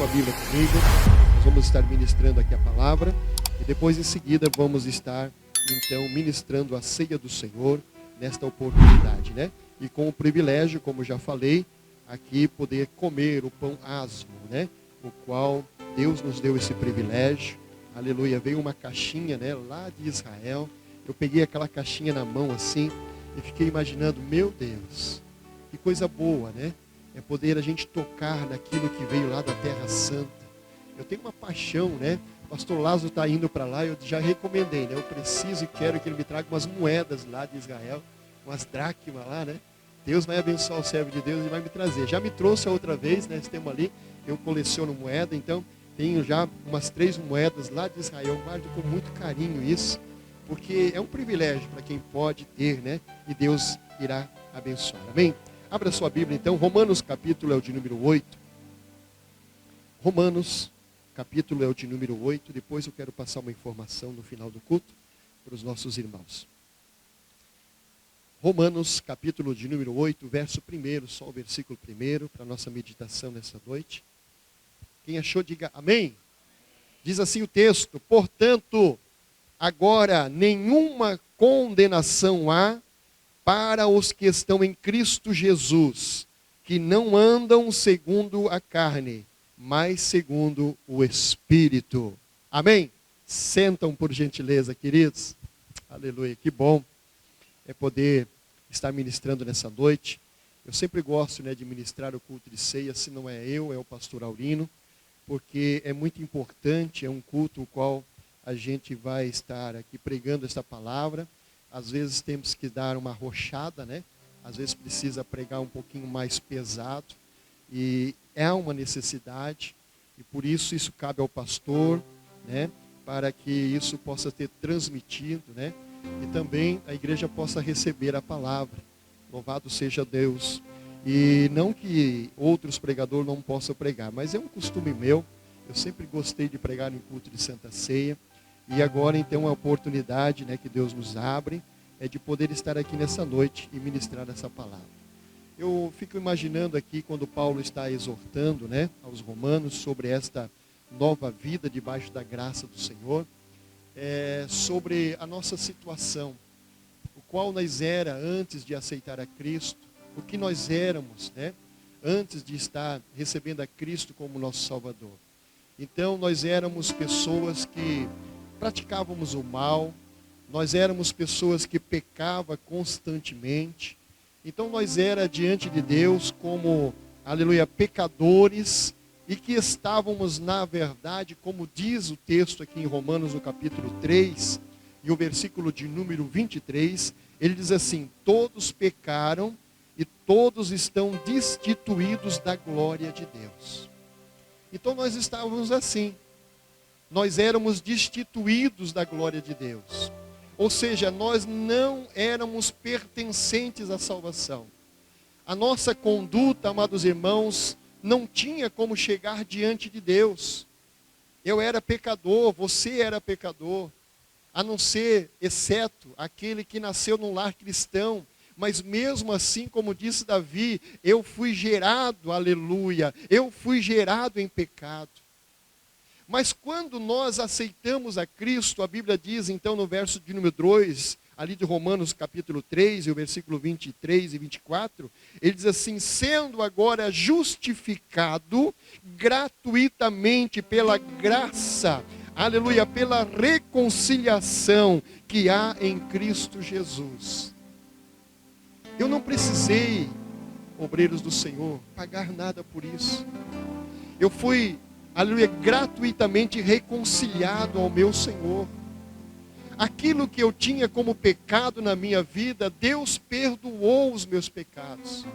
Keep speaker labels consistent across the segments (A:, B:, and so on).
A: Bíblia comigo. Nós vamos estar ministrando aqui a palavra e depois em seguida vamos estar então ministrando a ceia do Senhor nesta oportunidade, né? E com o privilégio, como já falei, aqui poder comer o pão asmo, né? O qual Deus nos deu esse privilégio. Aleluia. Veio uma caixinha, né, lá de Israel. Eu peguei aquela caixinha na mão assim e fiquei imaginando, meu Deus, que coisa boa, né? É poder a gente tocar naquilo que veio lá da Terra Santa. Eu tenho uma paixão, né? O pastor Lázaro está indo para lá, eu já recomendei, né? Eu preciso e quero que ele me traga umas moedas lá de Israel, umas dracmas lá, né? Deus vai abençoar o servo de Deus e vai me trazer. Já me trouxe a outra vez, né? Esse tema ali, eu coleciono moeda, então tenho já umas 3 moedas lá de Israel, guardo com muito carinho isso, porque é um privilégio para quem pode ter, né? E Deus irá abençoar. Amém? Abra sua Bíblia então, Romanos capítulo é o de número 8. Romanos capítulo é o de número 8. Depois eu quero passar uma informação no final do culto para os nossos irmãos. Romanos capítulo de número 8, verso 1, só o versículo 1, para a nossa meditação nessa noite. Quem achou, diga amém. Diz assim o texto: portanto, agora nenhuma condenação há para os que estão em Cristo Jesus, que não andam segundo a carne, mas segundo o Espírito. Amém? Sentam por gentileza, queridos. Aleluia, que bom é poder estar ministrando nessa noite. Eu sempre gosto, né, de ministrar o culto de ceia, se não é eu, é o pastor Aurino, porque é muito importante, é um culto o qual a gente vai estar aqui pregando esta palavra. Às vezes temos que dar uma arrochada, né? Às vezes precisa pregar um pouquinho mais pesado. E é uma necessidade. E por isso cabe ao pastor, né? Para que isso possa ter transmitido, né? E também a igreja possa receber a palavra. Louvado seja Deus. E não que outros pregadores não possam pregar, mas é um costume meu. Eu sempre gostei de pregar em culto de Santa Ceia. E agora, então, a oportunidade, né, que Deus nos abre é de poder estar aqui nessa noite e ministrar essa palavra. Eu fico imaginando aqui quando Paulo está exortando, né, aos romanos sobre esta nova vida debaixo da graça do Senhor, sobre a nossa situação, o qual nós era antes de aceitar a Cristo, o que nós éramos, né, antes de estar recebendo a Cristo como nosso Salvador. Então, nós éramos pessoas que praticávamos o mal, nós éramos pessoas que pecavam constantemente. Então nós era diante de Deus como, aleluia, pecadores, e que estávamos na verdade, como diz o texto aqui em Romanos no capítulo 3, e o versículo de número 23, ele diz assim: todos pecaram e todos estão destituídos da glória de Deus. Então nós estávamos assim. Nós éramos destituídos da glória de Deus. Ou seja, nós não éramos pertencentes à salvação. A nossa conduta, amados irmãos, não tinha como chegar diante de Deus. Eu era pecador, você era pecador, a não ser, exceto, aquele que nasceu num lar cristão. Mas mesmo assim, como disse Davi, eu fui gerado, aleluia, eu fui gerado em pecado. Mas quando nós aceitamos a Cristo, a Bíblia diz então no verso de número 2, ali de Romanos capítulo 3, e o versículo 23 e 24, ele diz assim: sendo agora justificado gratuitamente pela graça, aleluia, pela reconciliação que há em Cristo Jesus. Eu não precisei, obreiros do Senhor, pagar nada por isso. Eu fui, aleluia, gratuitamente reconciliado ao meu Senhor. Aquilo que eu tinha como pecado na minha vida, Deus perdoou os meus pecados.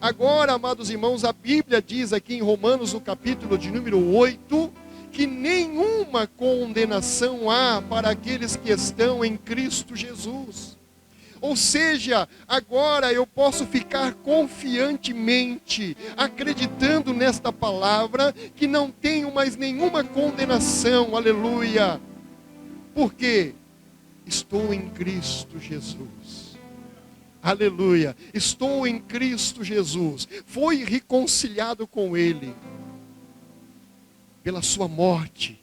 A: Agora, amados irmãos, a Bíblia diz aqui em Romanos, no capítulo de número 8, que nenhuma condenação há para aqueles que estão em Cristo Jesus. Ou seja, agora eu posso ficar confiantemente, acreditando nesta palavra, que não tenho mais nenhuma condenação, aleluia. Por quê? Estou em Cristo Jesus. Aleluia. Estou em Cristo Jesus. Fui reconciliado com Ele. pela sua morte,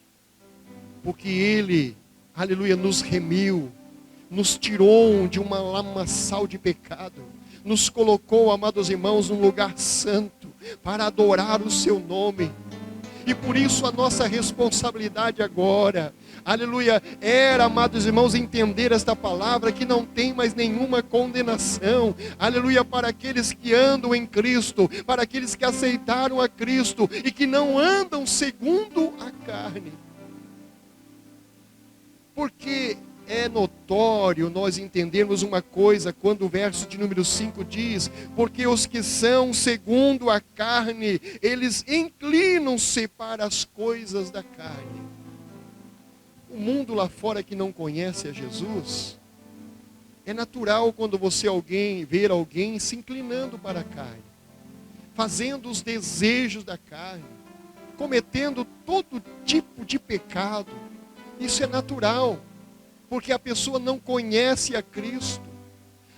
A: porque Ele, aleluia, nos remiu, nos tirou de uma lamaçal de pecado, nos colocou, amados irmãos, num lugar santo, para adorar o seu nome. E por isso a nossa responsabilidade agora, aleluia, era, amados irmãos, entender esta palavra, que não tem mais nenhuma condenação, aleluia, para aqueles que andam em Cristo, para aqueles que aceitaram a Cristo, e que não andam segundo a carne. Porque é notório nós entendermos uma coisa, quando o verso de número 5 diz: porque os que são segundo a carne, eles inclinam-se para as coisas da carne. O mundo lá fora que não conhece a Jesus, é natural quando você ver alguém se inclinando para a carne, fazendo os desejos da carne, cometendo todo tipo de pecado. Isso é natural, porque a pessoa não conhece a Cristo.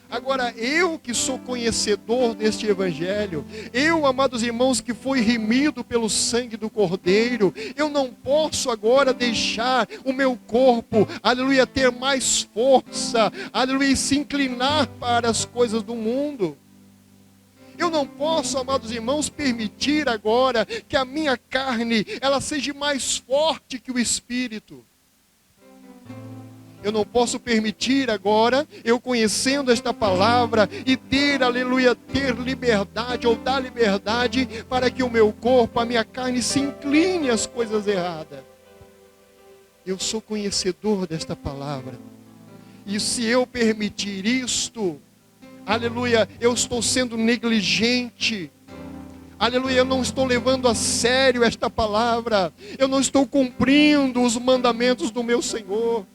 A: Agora, eu que sou conhecedor deste Evangelho, eu, amados irmãos, que fui remido pelo sangue do Cordeiro, eu não posso agora deixar o meu corpo, aleluia, ter mais força, aleluia, e se inclinar para as coisas do mundo. Eu não posso, amados irmãos, permitir agora que a minha carne, ela seja mais forte que o Espírito. Eu não posso permitir agora, eu conhecendo esta palavra, e ter, aleluia, ter liberdade, ou dar liberdade, para que o meu corpo, a minha carne, se incline às coisas erradas. Eu sou conhecedor desta palavra, e se eu permitir isto, aleluia, eu estou sendo negligente. Aleluia, eu não estou levando a sério esta palavra, eu não estou cumprindo os mandamentos do meu Senhor.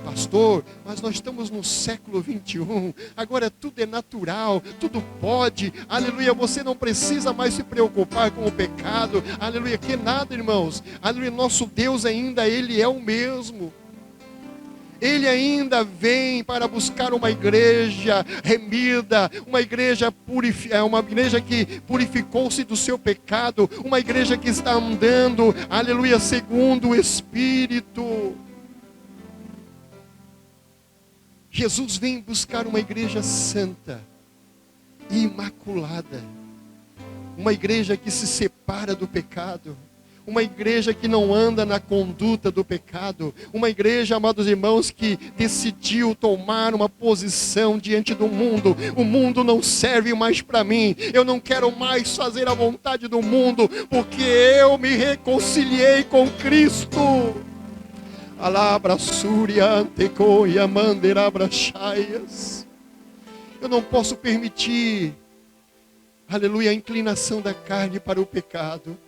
A: Pastor, mas nós estamos no século 21, agora tudo é natural, tudo pode, aleluia, você não precisa mais se preocupar com o pecado, aleluia, que nada, irmãos, aleluia, nosso Deus ainda, Ele é o mesmo. Ele ainda vem para buscar uma igreja remida, uma igreja que purificou-se do seu pecado, uma igreja que está andando, aleluia, segundo o Espírito. Jesus vem buscar uma igreja santa e imaculada, uma igreja que se separa do pecado, uma igreja que não anda na conduta do pecado, uma igreja, amados irmãos, que decidiu tomar uma posição diante do mundo. O mundo não serve mais para mim, eu não quero mais fazer a vontade do mundo, porque eu me reconciliei com Cristo. Alabra suriante coia manderabra chaias. Eu não posso permitir, aleluia, a inclinação da carne para o pecado.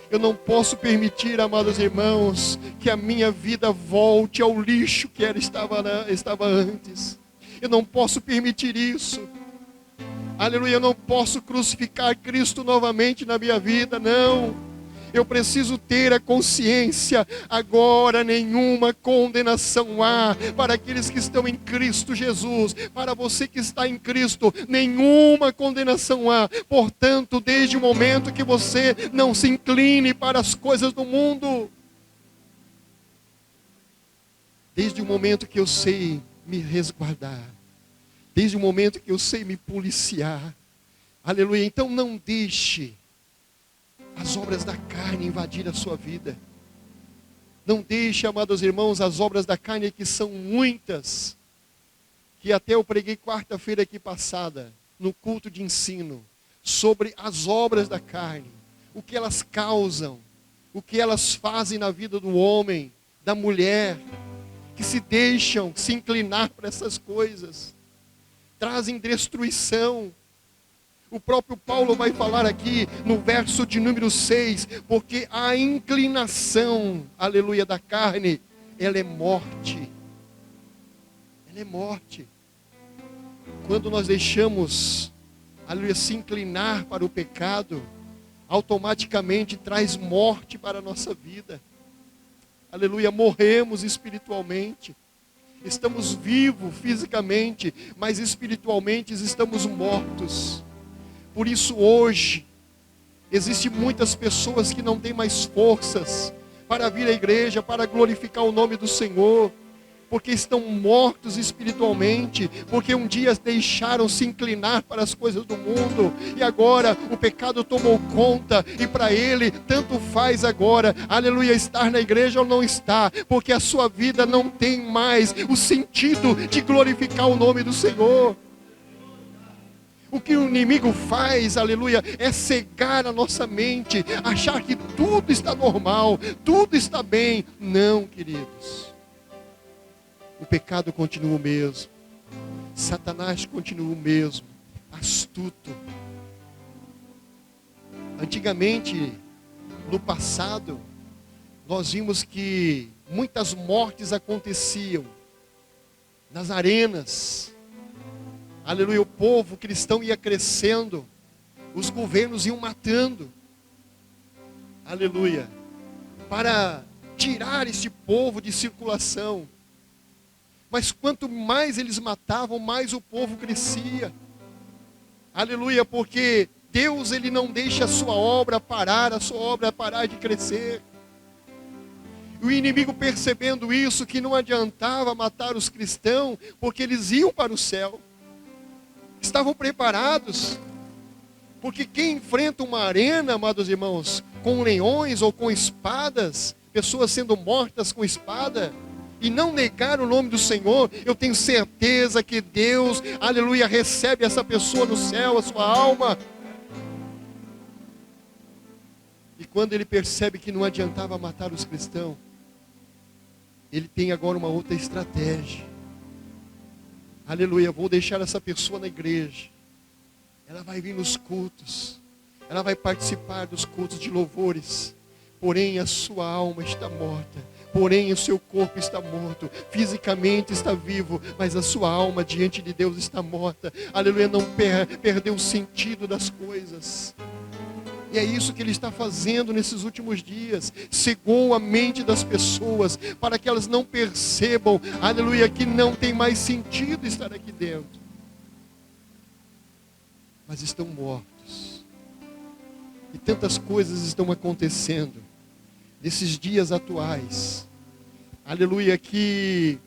A: Eu não posso permitir, amados irmãos, que a minha vida volte ao lixo que estava antes. Eu não posso permitir isso. Aleluia, eu não posso crucificar Cristo novamente na minha vida, não. Eu preciso ter a consciência, agora nenhuma condenação há para aqueles que estão em Cristo Jesus. Para você que está em Cristo, nenhuma condenação há. Portanto, desde o momento que você não se incline para as coisas do mundo, desde o momento que eu sei me resguardar, desde o momento que eu sei me policiar, aleluia, então não deixe as obras da carne invadir a sua vida. Não deixe, amados irmãos, as obras da carne, que são muitas, que até eu preguei quarta-feira aqui passada, no culto de ensino, sobre as obras da carne, o que elas causam, o que elas fazem na vida do homem, da mulher, que se deixam se inclinar para essas coisas, trazem destruição. O próprio Paulo vai falar aqui no verso de número 6, porque a inclinação, aleluia, da carne, ela é morte. Ela é morte. Quando nós deixamos, aleluia, se inclinar para o pecado, automaticamente traz morte para a nossa vida. Aleluia, morremos espiritualmente. Estamos vivos fisicamente, mas espiritualmente estamos mortos. Por isso hoje, Existem muitas pessoas que não têm mais forças para vir à igreja, para glorificar o nome do Senhor, porque estão mortos espiritualmente, porque um dia deixaram se inclinar para as coisas do mundo, e agora o pecado tomou conta, e para ele tanto faz agora, aleluia, estar na igreja ou não estar, porque a sua vida não tem mais o sentido de glorificar o nome do Senhor. O que o inimigo faz, aleluia, é cegar a nossa mente, achar que tudo está normal, tudo está bem. Não, queridos. O pecado continua o mesmo. Satanás continua o mesmo, astuto. Antigamente, no passado, nós vimos que muitas mortes aconteciam nas arenas. Aleluia, o povo cristão ia crescendo, os governos iam matando. Aleluia, para tirar esse povo de circulação. Mas quanto mais eles matavam, mais o povo crescia. Aleluia, porque Deus, ele não deixa a sua obra parar de crescer. O inimigo, percebendo isso, que não adiantava matar os cristãos, porque eles iam para o céu. Estavam preparados. Porque quem enfrenta uma arena, amados irmãos, com leões ou com espadas, pessoas sendo mortas com espada, e não negar o nome do Senhor, eu tenho certeza que Deus, aleluia, recebe essa pessoa no céu, a sua alma. E quando ele percebe que não adiantava matar os cristãos, ele tem agora uma outra estratégia. Aleluia, vou deixar essa pessoa na igreja. Ela vai vir nos cultos, ela vai participar dos cultos de louvores, porém a sua alma está morta, porém o seu corpo está morto, fisicamente está vivo, mas a sua alma diante de Deus está morta. Aleluia, não perdeu o sentido das coisas. E é isso que ele está fazendo nesses últimos dias. Cegou a mente das pessoas, para que elas não percebam, aleluia, que não tem mais sentido estar aqui dentro. Mas estão mortos. E tantas coisas estão acontecendo nesses dias atuais. Aleluia, que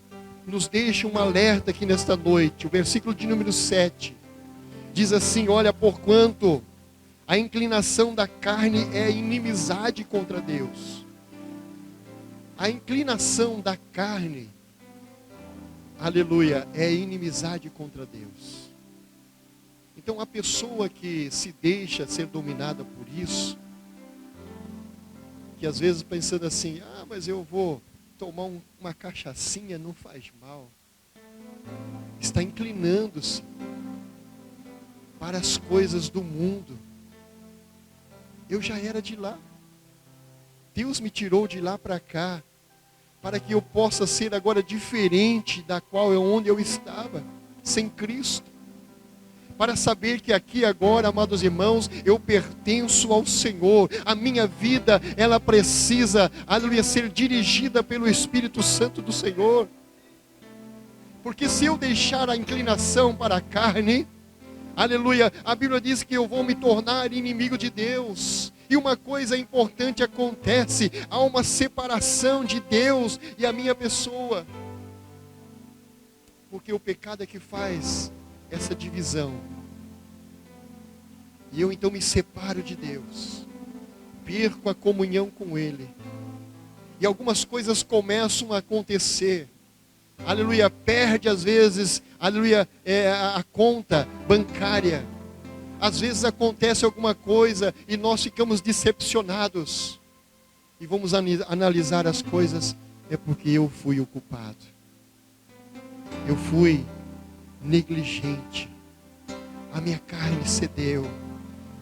A: nos deixa um alerta aqui nesta noite. O versículo de número 7 diz assim: olha, porquanto a inclinação da carne é inimizade contra Deus. A inclinação da carne, aleluia, é inimizade contra Deus. Então a pessoa que se deixa ser dominada por isso, que às vezes pensando assim, mas eu vou tomar uma cachaçinha, não faz mal, está inclinando-se para as coisas do mundo. Eu já era de lá. Deus me tirou de lá para cá, para que eu possa ser agora diferente da qual onde eu estava, sem Cristo. Para saber que aqui agora, amados irmãos, eu pertenço ao Senhor. A minha vida, ela precisa, aleluia, ser dirigida pelo Espírito Santo do Senhor. Porque se eu deixar a inclinação para a carne, aleluia, a Bíblia diz que eu vou me tornar inimigo de Deus. E uma coisa importante acontece, há uma separação de Deus e a minha pessoa. Porque o pecado é que faz essa divisão. E eu então me separo de Deus, perco a comunhão com Ele. E algumas coisas começam a acontecer. Aleluia, perde às vezes, aleluia, a conta bancária. Às vezes acontece alguma coisa e nós ficamos decepcionados. E vamos analisar as coisas, é porque eu fui o culpado. Eu fui negligente. A minha carne cedeu.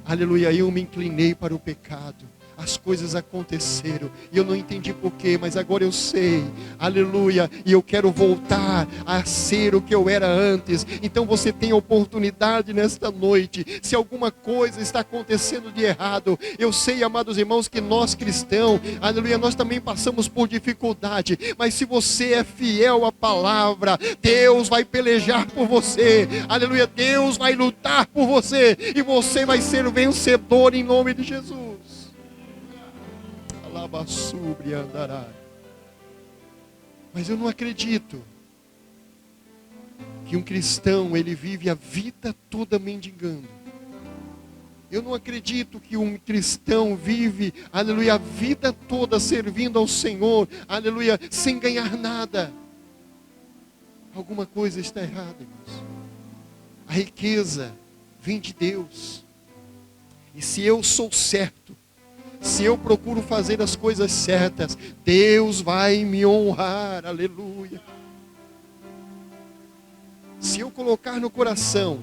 A: Aleluia, eu me inclinei para o pecado. as coisas aconteceram, e eu não entendi porquê, mas agora eu sei, aleluia, e eu quero voltar a ser o que eu era antes. Então você tem a oportunidade nesta noite. Se alguma coisa está acontecendo de errado, eu sei, amados irmãos, que nós cristãos, aleluia, nós também passamos por dificuldade, mas se você é fiel à palavra, Deus vai pelejar por você, aleluia, Deus vai lutar por você, e você vai ser vencedor em nome de Jesus. Mas eu não acredito que um cristão, ele vive a vida toda mendigando. Eu não acredito que um cristão vive, aleluia, a vida toda servindo ao Senhor, aleluia, sem ganhar nada. Alguma coisa está errada, irmãos. A riqueza vem de Deus. E se eu sou certo, se eu procuro fazer as coisas certas, Deus vai me honrar, aleluia. Se eu colocar no coração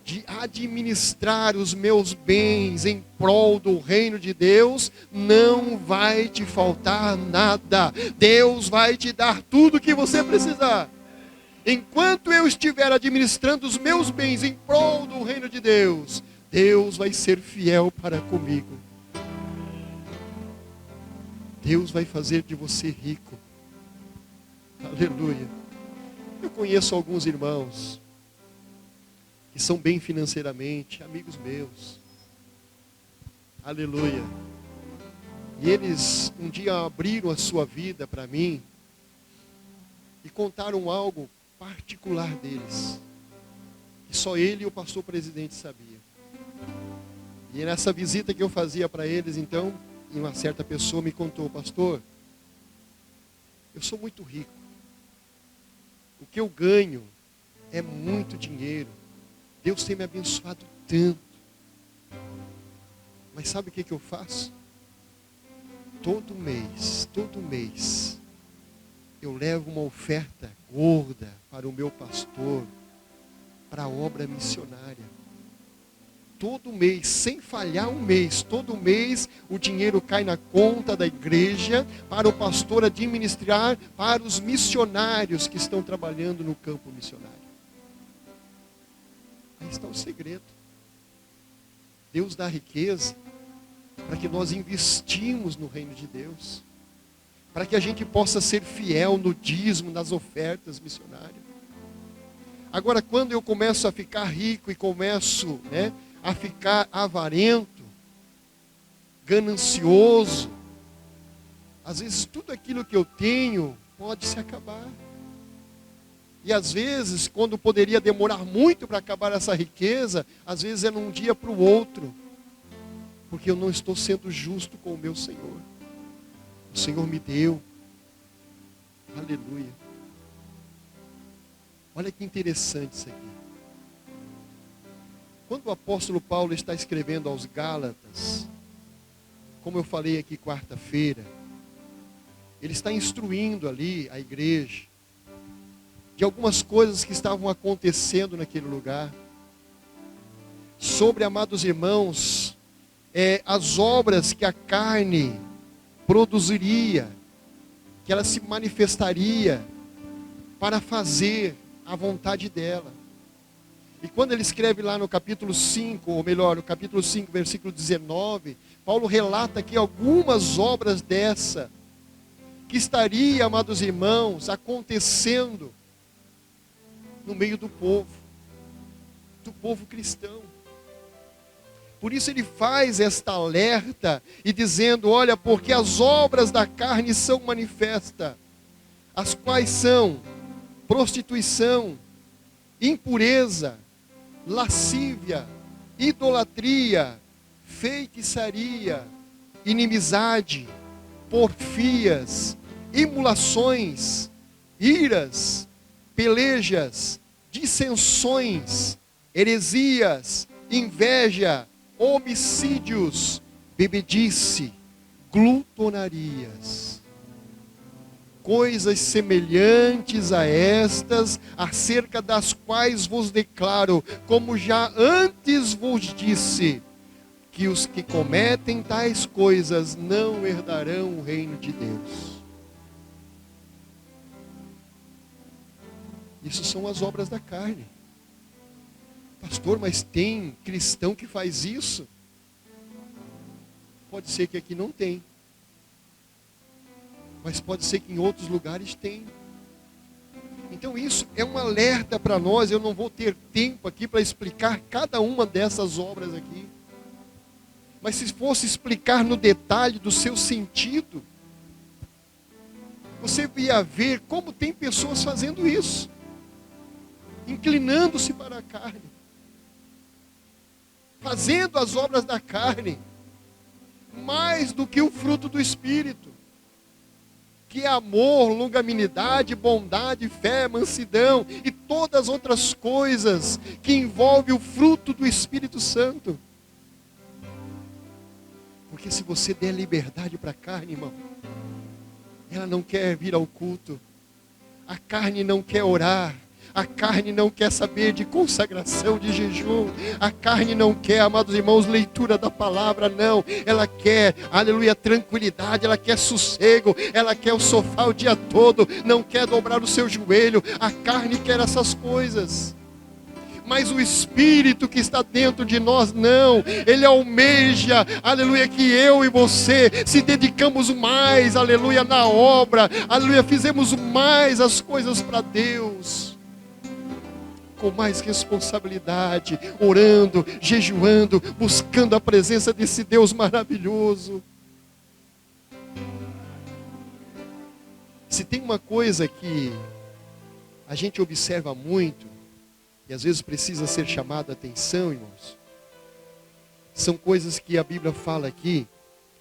A: de administrar os meus bens em prol do reino de Deus, não vai te faltar nada. Deus vai te dar tudo o que você precisar. Enquanto eu estiver administrando os meus bens em prol do reino de Deus, Deus vai ser fiel para comigo. Deus vai fazer de você rico. Aleluia. Eu conheço alguns irmãos que são bem financeiramente, amigos meus. Aleluia. E eles um dia abriram a sua vida para mim e contaram algo particular deles, que só ele e o pastor presidente sabiam. E nessa visita que eu fazia para eles, então, uma certa pessoa me contou: pastor, eu sou muito rico, o que eu ganho é muito dinheiro, Deus tem me abençoado tanto, mas sabe o que eu faço? Todo mês, eu levo uma oferta gorda para o meu pastor, para a obra missionária. Todo mês, sem falhar um mês, todo mês o dinheiro cai na conta da igreja para o pastor administrar para os missionários que estão trabalhando no campo missionário. Aí está o segredo. Deus dá riqueza para que nós investimos no reino de Deus, para que a gente possa ser fiel no dízimo, nas ofertas missionárias. Agora, quando eu começo a ficar rico e começo, a ficar avarento, ganancioso, às vezes tudo aquilo que eu tenho pode se acabar. E às vezes, quando poderia demorar muito para acabar essa riqueza, às vezes é num dia para o outro, porque eu não estou sendo justo com o meu Senhor. O Senhor me deu. Aleluia. Olha que interessante isso aqui. Quando o apóstolo Paulo está escrevendo aos Gálatas, como eu falei aqui quarta-feira, ele está instruindo ali a igreja de algumas coisas que estavam acontecendo naquele lugar. Sobre, amados irmãos, as obras que a carne produziria, que ela se manifestaria para fazer a vontade dela. E quando ele escreve lá no capítulo 5, ou melhor, no capítulo 5, versículo 19, Paulo relata aqui algumas obras dessa, que estaria, amados irmãos, acontecendo no meio do povo cristão. Por isso ele faz esta alerta e dizendo: olha, porque as obras da carne são manifestas, as quais são prostituição, impureza, lascívia, idolatria, feitiçaria, inimizade, porfias, imulações, iras, pelejas, dissensões, heresias, inveja, homicídios, bebedice, glutonarias. Coisas semelhantes a estas, acerca das quais vos declaro, como já antes vos disse, que os que cometem tais coisas não herdarão o reino de Deus. Isso são as obras da carne. Pastor, mas tem cristão que faz isso? Pode ser que aqui não tem. Mas pode ser que em outros lugares tem. Então isso é um alerta para nós. Eu não vou ter tempo aqui para explicar cada uma dessas obras aqui. Mas se fosse explicar no detalhe do seu sentido, você ia ver como tem pessoas fazendo isso. Inclinando-se para a carne. Fazendo as obras da carne. Mais do que o fruto do Espírito. Que é amor, longanimidade, bondade, fé, mansidão e todas as outras coisas que envolvem o fruto do Espírito Santo. Porque se você der liberdade para a carne, irmão, ela não quer vir ao culto, a carne não quer orar, a carne não quer saber de consagração, de jejum. A carne não quer, amados irmãos, leitura da palavra, não. Ela quer, aleluia, tranquilidade, ela quer sossego, ela quer o sofá o dia todo, não quer dobrar o seu joelho. A carne quer essas coisas. Mas o Espírito que está dentro de nós, não. Ele almeja, aleluia, que eu e você se dedicamos mais, aleluia, na obra. Aleluia, fizemos mais as coisas para Deus. Com mais responsabilidade, orando, jejuando, buscando a presença desse Deus maravilhoso. Se tem uma coisa que a gente observa muito, e às vezes precisa ser chamada a atenção, irmãos, são coisas que a Bíblia fala aqui,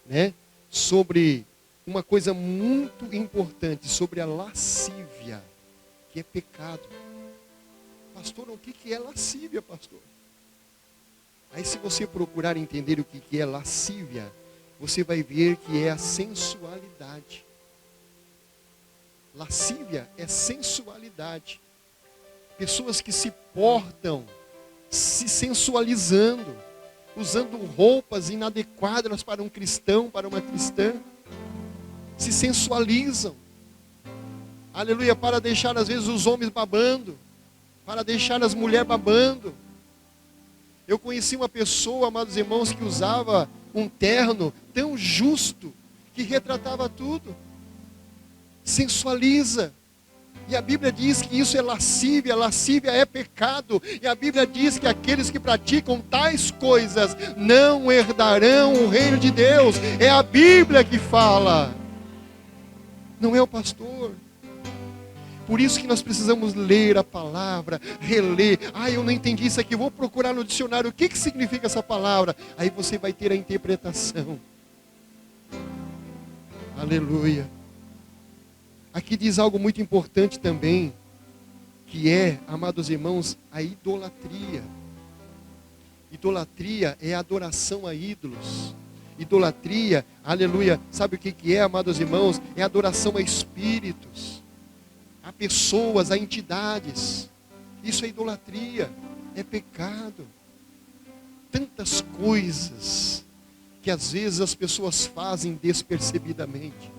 A: né? Sobre uma coisa muito importante, sobre a lascívia, que é pecado. Pastor, o que é lascívia, pastor? Aí se você procurar entender o que é lascívia, você vai ver que é a sensualidade. Lascívia é sensualidade. Pessoas que se portam, se sensualizando, usando roupas inadequadas para um cristão, para uma cristã. Se sensualizam. Aleluia, para deixar às vezes os homens babando. Para deixar as mulheres babando. Eu conheci uma pessoa, amados irmãos, que usava um terno tão justo, que retratava tudo. Sensualiza. E a Bíblia diz que isso é lascívia é pecado. E a Bíblia diz que aqueles que praticam tais coisas não herdarão o reino de Deus. É a Bíblia que fala. Não é o pastor. Por isso que nós precisamos ler a palavra, reler. Eu não entendi isso aqui, vou procurar no dicionário o que significa essa palavra. Aí você vai ter a interpretação. Aleluia. Aqui diz algo muito importante também, que é, amados irmãos, a idolatria. Idolatria é adoração a ídolos. Idolatria, aleluia, sabe o que é, amados irmãos? É adoração a espíritos, a pessoas, a entidades. Isso é idolatria, é pecado. Tantas coisas que às vezes as pessoas fazem despercebidamente.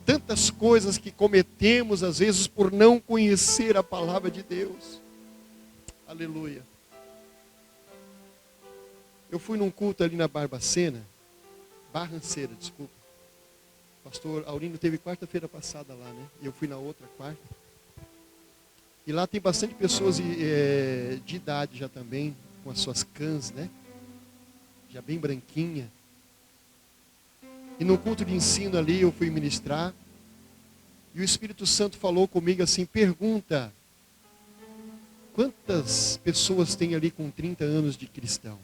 A: Tantas coisas que cometemos às vezes por não conhecer a palavra de Deus. Aleluia. Eu fui num culto ali na Barbacena, Barranceira, desculpa. Pastor Aurino teve quarta-feira passada lá, né? E eu fui na outra quarta. E lá tem bastante pessoas de idade já também, com as suas cãs, né? Já bem branquinha. E no culto de ensino ali eu fui ministrar. E o Espírito Santo falou comigo assim, pergunta. Quantas pessoas tem ali com 30 anos de cristão?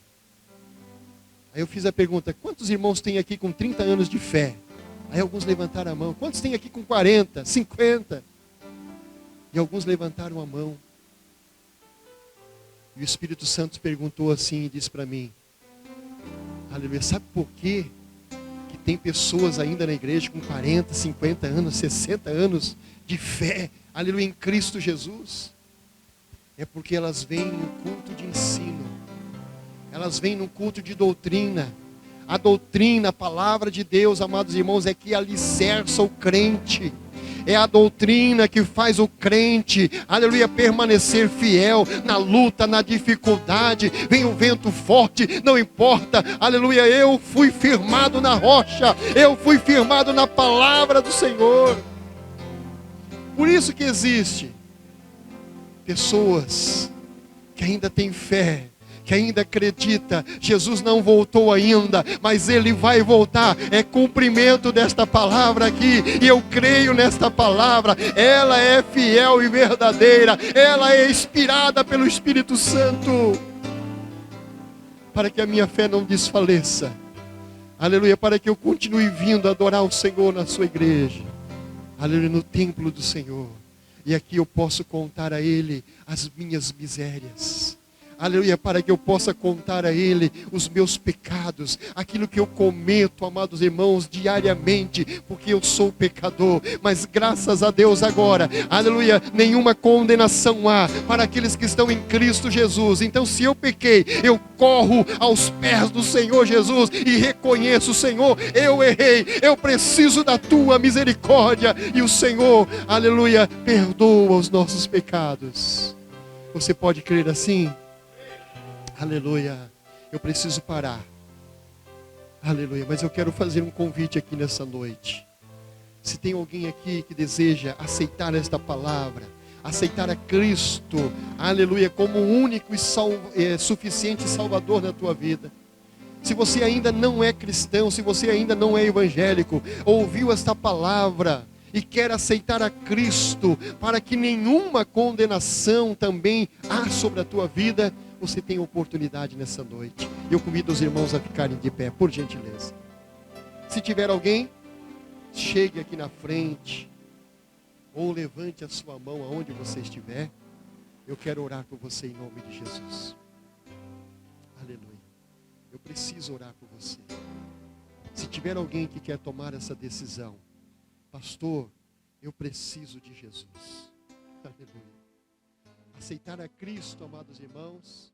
A: Aí eu fiz a pergunta, quantos irmãos tem aqui com 30 anos de fé? Aí alguns levantaram a mão. Quantos tem aqui com 40, 50? E alguns levantaram a mão. E o Espírito Santo perguntou assim e disse para mim, aleluia, sabe por quê? Que tem pessoas ainda na igreja com 40, 50 anos, 60 anos de fé, aleluia, em Cristo Jesus? É porque elas vêm no culto de ensino. elas vêm num culto de doutrina. A doutrina, a palavra de Deus, amados irmãos, é que alicerça o crente. É a doutrina que faz o crente, aleluia, permanecer fiel na luta, na dificuldade. Vem o vento forte, não importa, aleluia, eu fui firmado na rocha, eu fui firmado na palavra do Senhor. Por isso que existe pessoas que ainda têm fé, que ainda acredita. Jesus não voltou ainda, mas Ele vai voltar. É cumprimento desta palavra aqui, e eu creio nesta palavra. Ela é fiel e verdadeira, ela é inspirada pelo Espírito Santo, para que a minha fé não desfaleça, aleluia, para que eu continue vindo adorar o Senhor na sua igreja, aleluia, no templo do Senhor, e aqui eu posso contar a Ele as minhas misérias, aleluia, para que eu possa contar a Ele os meus pecados, aquilo que eu cometo, amados irmãos, diariamente, porque eu sou pecador, mas graças a Deus agora, aleluia, nenhuma condenação há para aqueles que estão em Cristo Jesus. Então, se eu pequei, eu corro aos pés do Senhor Jesus e reconheço: Senhor, eu errei, eu preciso da tua misericórdia, e o Senhor, aleluia, perdoa os nossos pecados. Você pode crer assim? Aleluia. Eu preciso parar, aleluia, mas eu quero fazer um convite aqui nessa noite. Se tem alguém aqui que deseja aceitar esta palavra, aceitar a Cristo, aleluia, como o único e suficiente Salvador na tua vida. Se você ainda não é cristão, se você ainda não é evangélico, ouviu esta palavra e quer aceitar a Cristo, para que nenhuma condenação também há sobre a tua vida, você tem oportunidade nessa noite. Eu convido os irmãos a ficarem de pé, por gentileza. Se tiver alguém, chegue aqui na frente, ou levante a sua mão aonde você estiver. Eu quero orar por você em nome de Jesus. Aleluia. Eu preciso orar por você. Se tiver alguém que quer tomar essa decisão: pastor, eu preciso de Jesus. Aleluia. Aceitar a Cristo, amados irmãos,